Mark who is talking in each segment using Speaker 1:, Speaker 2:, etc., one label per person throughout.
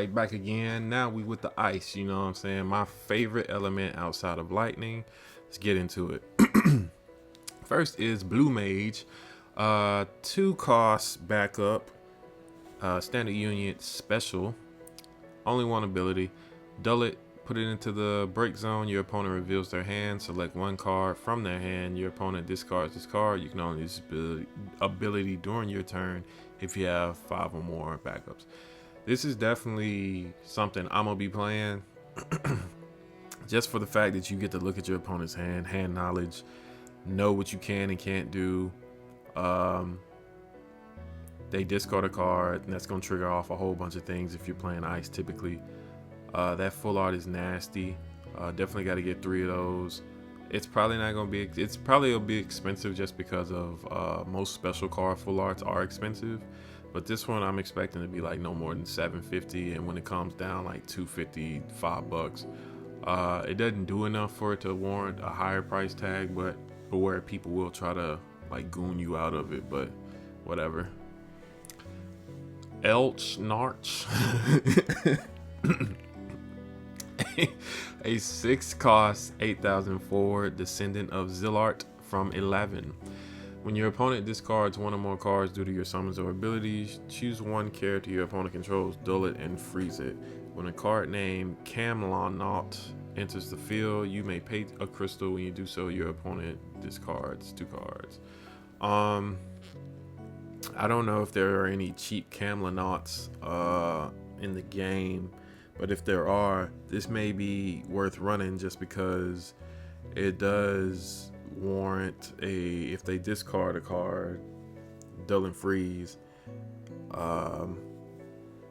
Speaker 1: right, back again. Now we with the ice, you know what I'm saying? My favorite element outside of lightning. Let's get into it. First is Blue Mage. 2 costs backup. Standard unit special. Only one ability. Dull it, put it into the break zone. Your opponent reveals their hand. Select 1 card from their hand. Your opponent discards this card. You can only use this ability during your turn if you have 5 or more backups. This is definitely something I'm gonna be playing just for the fact that you get to look at your opponent's hand knowledge, know what you can and can't do. They discard a card, and that's gonna trigger off a whole bunch of things if you're playing ice typically. That full art is nasty. Definitely got to get 3 of those. It's probably not gonna be. It's probably a bit expensive just because of most special card full arts are expensive. But this one I'm expecting to be like no more than $750, and when it comes down like $250, $5. It doesn't do enough for it to warrant a higher price tag, but where people will try to like goon you out of it. But whatever. Elch Narch. A 6-cost 8004 descendant of Zillart from 11. When your opponent discards 1 or more cards due to your summons or abilities, choose 1 character your opponent controls, dull it, and freeze it. When a card named Camlonaut enters the field, you may pay a crystal. When you do so, your opponent discards 2 cards. I don't know if there are any cheap Camlonauts in the game, but if there are, this may be worth running just because it does warrant if they discard a card, dull and freeze, and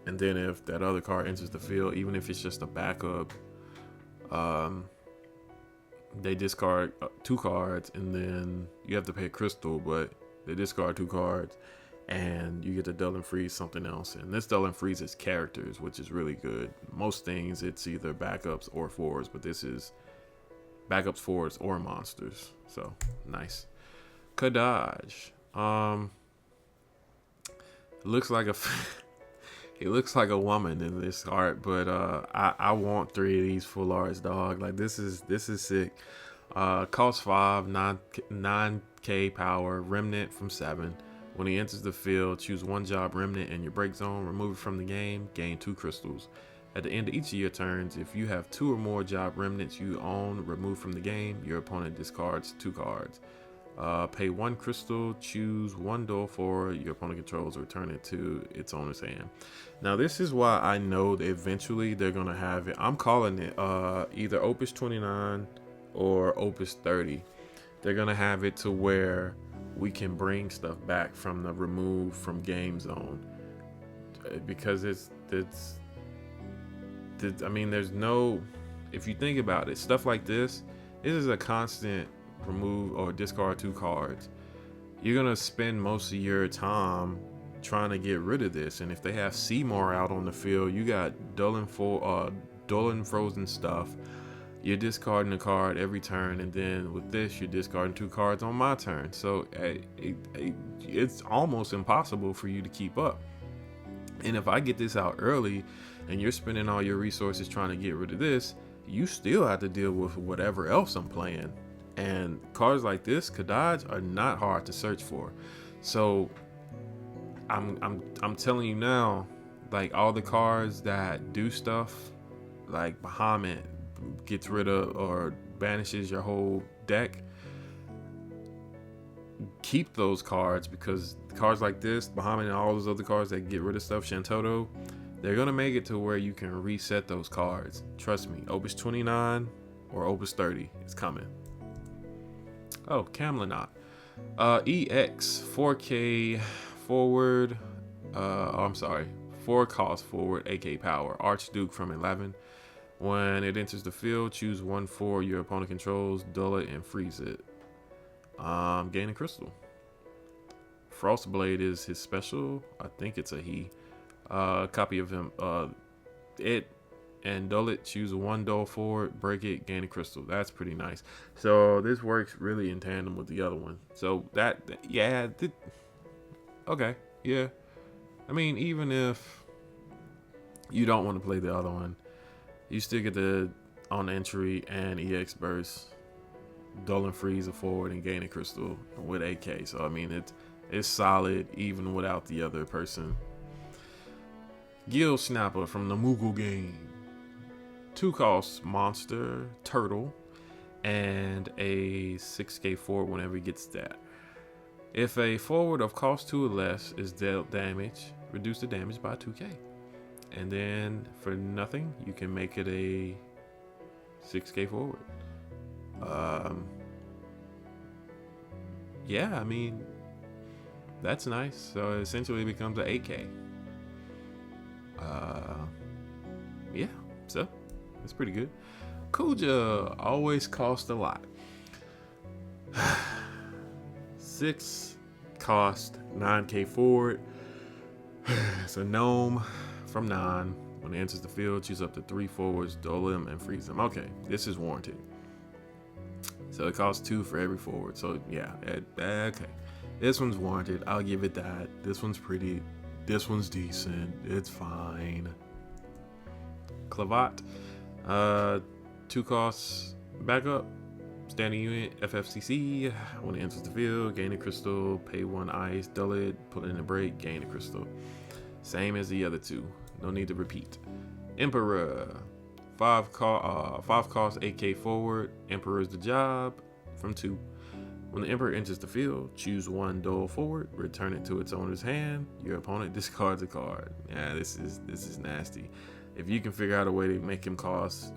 Speaker 1: then if that other card enters the field, even if it's just a backup, they discard 2 cards, and then you have to pay a crystal, but they discard 2 cards and you get to dull and freeze something else. And this dull and freeze is characters, which is really good. Most things it's either backups or forwards, but this is backups, forwards, or monsters. So nice. Kadaj. Looks like a he looks like a woman in this art, but I want 3 of these full arts, dog. Like this is sick. Cost 5, 9k power, remnant from 7. When he enters the field, choose 1 job remnant in your break zone, remove it from the game, gain 2 crystals. At the end of each of your turns, if you have 2 or more job remnants you own removed from the game, your opponent discards 2 cards. Pay 1 crystal, choose 1 duel for your opponent controls, return it to its owner's hand. Now this is why I know that eventually they're gonna have it. I'm calling it either Opus 29 or Opus 30. They're gonna have it to where we can bring stuff back from the remove from game zone, because it's I mean, there's no, if you think about it, stuff like this is a constant remove or discard 2 cards. You're gonna spend most of your time trying to get rid of this, and if they have Seymour out on the field, you got dull and frozen stuff. You're discarding a card every turn, and then with this, you're discarding 2 cards on my turn. So it's almost impossible for you to keep up. And if I get this out early, and you're spending all your resources trying to get rid of this, you still have to deal with whatever else I'm playing. And cards like this, Kadaj, are not hard to search for. So I'm telling you now, like all the cards that do stuff, like Bahamut gets rid of or banishes your whole deck, keep those cards, because cards like this, Bahamut, and all those other cards that get rid of stuff, Shantoto, they're gonna make it to where you can reset those cards. Trust me. Opus 29 or Opus 30 is coming. Oh, Camlonaut. EX 4k forward. I'm sorry, 4 cost forward, 8k power. Archduke from 11. When it enters the field, choose 1 for your opponent controls, dull it, and freeze it. Gain a crystal. Frostblade is his special. I think it's a he. Copy of him. It and dull it. Choose 1 dull forward, break it, gain a crystal. That's pretty nice. So this works really in tandem with the other one. So okay, yeah. I mean, even if You don't want to play the other one. You still get the on entry and EX burst, dull and freeze a forward and gain a crystal with AK. So I mean it's solid even without the other person. Gill Snapper from the Moogle game. 2 costs monster, turtle, and a 6k forward whenever he gets that. If a forward of cost 2 or less is dealt damage, reduce the damage by 2k. And then for nothing, you can make it a 6k forward. Yeah, I mean, that's nice. So essentially it becomes an 8k. Yeah, so it's pretty good. Kuja always cost a lot. 6 cost 9k forward. It's a gnome from 9. When it enters the field, choose up to 3 forwards, duel them, and freeze them. Okay, this is warranted. So it costs 2 for every forward. So yeah, okay. This one's warranted. I'll give it that. This one's pretty. This one's decent. It's fine. Clavat. 2 costs backup. Standing unit, FFTCG. When it enters the field, gain a crystal, pay 1 ice, dull it, put it in a break, gain a crystal. Same as the other 2. No need to repeat. Emperor. 5 costs 8k forward. Emperor's the job from 2. When the Emperor enters the field, choose 1 duel forward, return it to its owner's hand. Your opponent discards a card. Yeah, this is nasty. If you can figure out a way to make him cost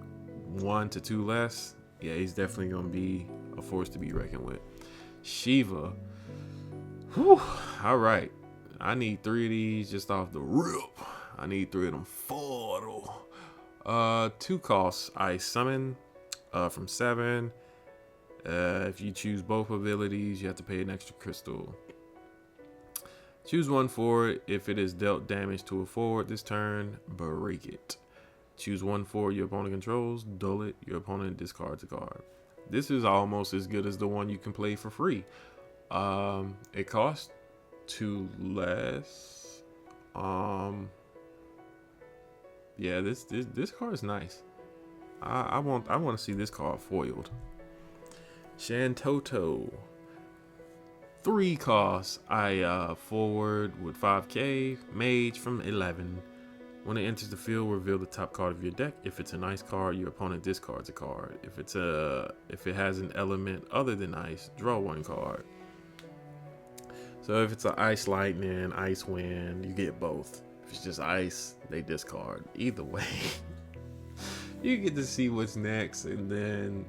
Speaker 1: 1 to 2 less, yeah, he's definitely gonna be a force to be reckoned with. Shiva. Whew. All right. I need 3 of these just off the rip. I need 3 of them photo. 2 costs ice summon from 7. If you choose both abilities, you have to pay an extra crystal. Choose 1 forward. If it is dealt damage to a forward this turn, break it. Choose 1 forward your opponent controls, duel it, your opponent discards a card. This is almost as good as the one you can play for free. It costs 2 less. Yeah, this card is nice. I want to see this card foiled. Shantoto. 3 costs. I forward with 5k. Mage from 11. When it enters the field, reveal the top card of your deck. If it's an ice card, your opponent discards a card. If it has an element other than ice, draw 1 card. So if it's an ice lightning, ice wind, you get both. If it's just ice, they discard. Either way, you get to see what's next, and then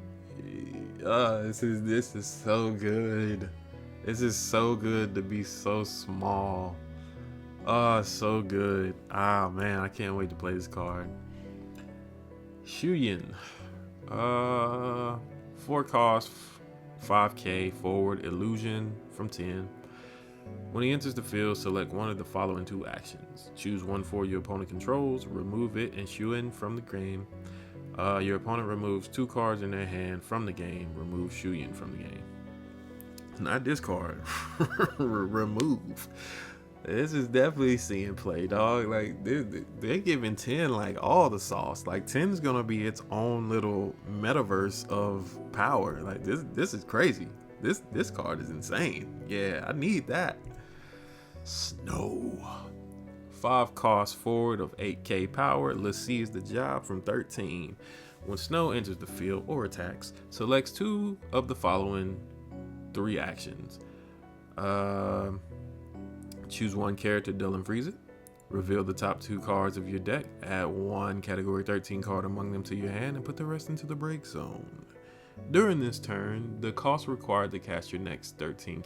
Speaker 1: this is so good. This is so good to be so small. Oh, so good. Ah, man, I can't wait to play this card. Shuyin. 4 cost, 5k forward, illusion from 10. When he enters the field, select one of the following 2 actions. Choose 1 for your opponent controls, remove it, and Shuyin from the game. Your opponent removes 2 cards in their hand from the game. Remove Shuyin from the game. Not discard. Remove. This is definitely seeing play, dog. Like they're giving 10 like all the sauce. Like 10 is gonna be its own little metaverse of power. Like this is crazy. This card is insane. Yeah, I need that. Snow. 5 cost forward of 8k power. Let's see is the job from 13. When Snow enters the field or attacks, selects 2 of the following 3 actions. Choose 1 character, duel and freeze it. Reveal the top 2 cards of your deck. Add 1 category 13 card among them to your hand and put the rest into the break zone. During this turn, the cost required to cast your next 13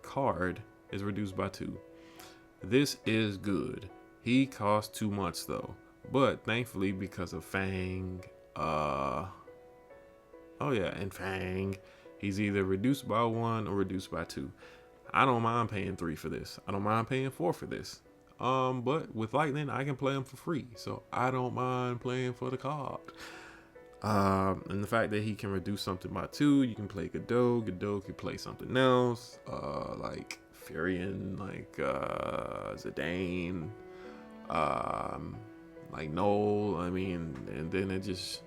Speaker 1: card is reduced by 2. This is good. He costs too much though, but thankfully because of Fang, Fang, he's either reduced by 1 or reduced by 2. I don't mind paying 3 for this. I don't mind paying 4 for this. But with Lightning, I can play him for free, so I don't mind playing for the card. And the fact that he can reduce something by 2, you can play Godot. Godot can play something else, like Furion, like Zidane. like Noel. I mean, and then it just,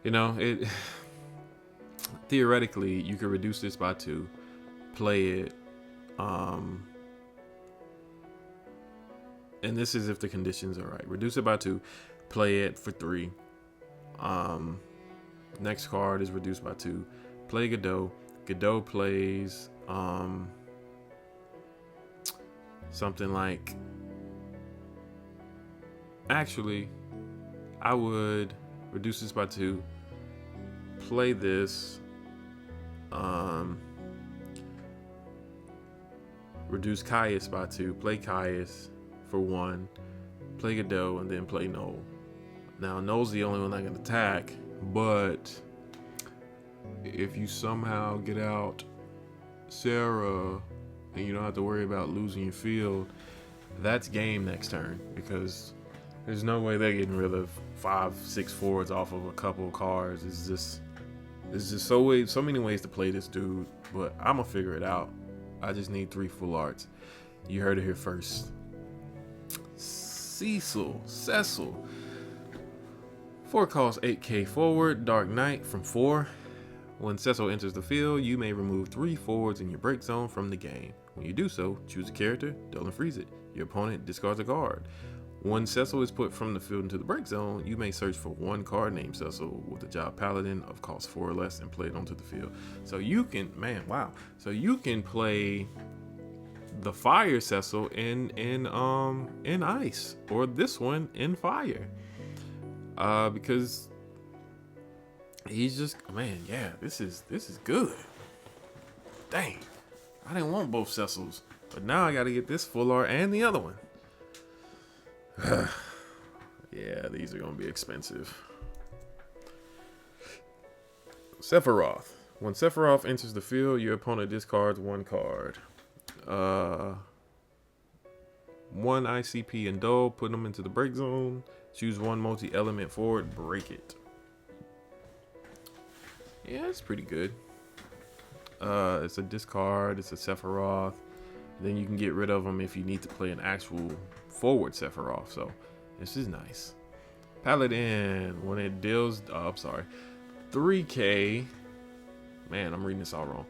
Speaker 1: it theoretically you could reduce this by 2, play it, and this is if the conditions are right. Reduce it by 2, play it for 3. Next card is reduced by 2. Play Godot. Godot plays something like. Actually, I would reduce this by 2. Play this. Reduce Caius by 2. Play Caius for 1. Play Godot and then play Noel. Now Noel's the only one that can attack, but if you somehow get out Sarah and you don't have to worry about losing your field, that's game next turn, because there's no way they're getting rid of 5-6 forwards off of a couple of cards. It's just so many ways to play this dude, but I'm gonna figure it out. I just need 3 full arts. You heard it here first. Cecil. 4 costs 8k forward, Dark Knight from 4. When Cecil enters the field, you may remove 3 forwards in your break zone from the game. When you do so, choose a character, dull and freeze it. Your opponent discards a card. When Cecil is put from the field into the break zone, you may search for 1 card named Cecil with a job paladin of cost 4 or less and play it onto the field. So you can, So you can play the fire Cecil in ice, or this one in fire. Because he's just, this is good. Dang, I didn't want both Cecils, but now I got to get this full art and the other one. Yeah, these are gonna be expensive. Sephiroth. When Sephiroth enters the field, your opponent discards 1 card. 1 ICP and Dull, put them into the break zone. Choose 1 multi-element forward, break it. Yeah, it's pretty good. It's a discard, it's a Sephiroth. Then you can get rid of them if you need to play an actual forward Sephiroth. So this is nice. Paladin, when it deals, 3k. Man, I'm reading this all wrong.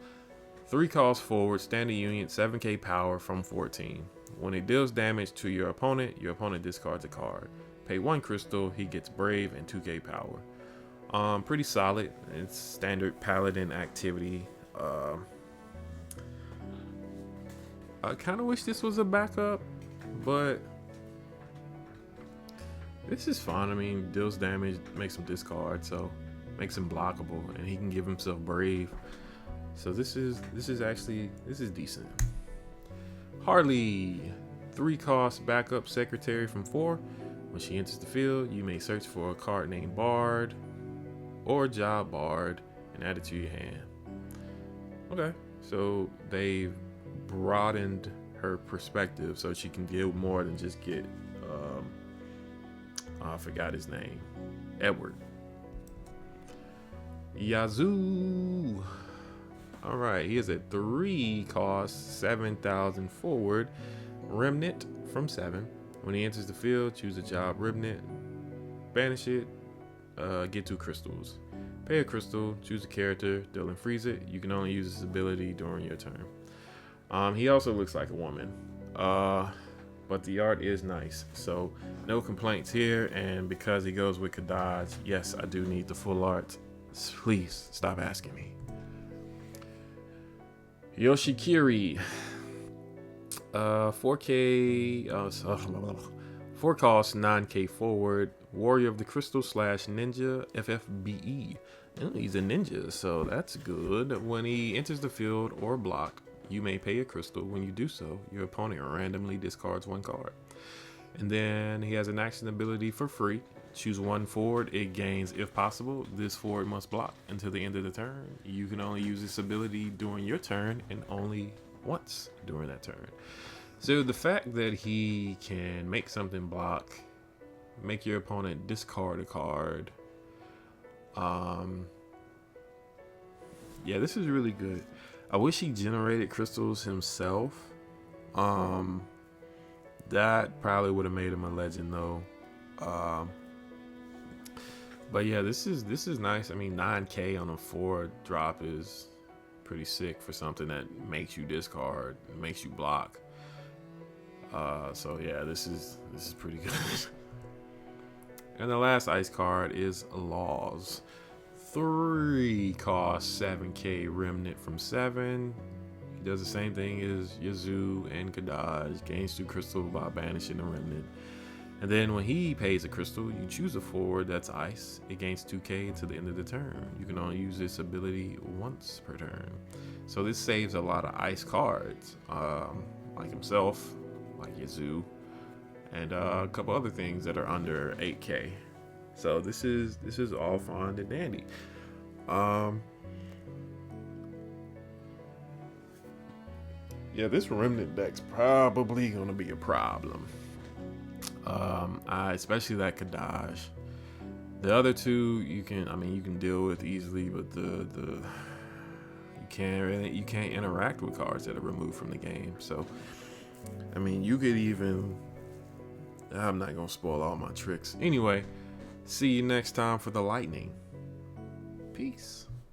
Speaker 1: 3 costs forward, standard unit, 7k power from 14. When it deals damage to your opponent discards a card. Pay 1 crystal, he gets brave and 2k power. Pretty solid. It's standard paladin activity. I kind of wish this was a backup, but this is fun. I mean, deals damage, makes him discard, so makes him blockable, and he can give himself brave. So this is decent. Harley, 3 costs backup secretary from 4. When she enters the field, you may search for a card named Bard or Job Bard and add it to your hand. Okay, so they've broadened her perspective so she can deal more than just get I forgot his name, Edward. Yazoo. All right, he is a 3 cost, 7,000 forward, Remnant from 7. When he enters the field, choose a job Remnant, banish it, get 2 crystals. Pay a crystal, choose a character, dull and freeze it. You can only use this ability during your turn. He also looks like a woman, but the art is nice, so no complaints here. And because he goes with Kadaj, yes, I do need the full art. Please stop asking me. Yoshikiri, 4k, 4 costs, 9k forward, warrior of the crystal / ninja, FFBE. He's a ninja, so that's good. When he enters the field or block, you may pay a crystal. When you do so, your opponent randomly discards 1 card. And then he has an action ability for free. Choose 1 forward. It gains, if possible, this forward must block until the end of the turn. You can only use this ability during your turn and only once during that turn. So the fact that he can make something block, make your opponent discard a card, yeah, this is really good. I wish he generated crystals himself. That probably would have made him a legend though. Um, but yeah, this is nice. I mean, 9K on a 4 drop is pretty sick for something that makes you discard, makes you block. So yeah, this is pretty good. And the last ice card is Laws. 3 cost 7K Remnant from 7. He does the same thing as Yazoo and Kadaj. Gains 2 crystal by banishing the Remnant. And then when he pays a crystal, you choose a forward that's ice. It gains 2K until the end of the turn. You can only use this ability once per turn. So this saves a lot of ice cards, like himself, like Yazoo, and a couple other things that are under 8K. So this is all fine and dandy. Yeah, this Remnant deck's probably gonna be a problem. Especially that Kadaj. The other two you can deal with easily, but you can't interact with cards that are removed from the game. So I mean, you could even. I'm not gonna spoil all my tricks. Anyway, see you next time for the lightning. Peace.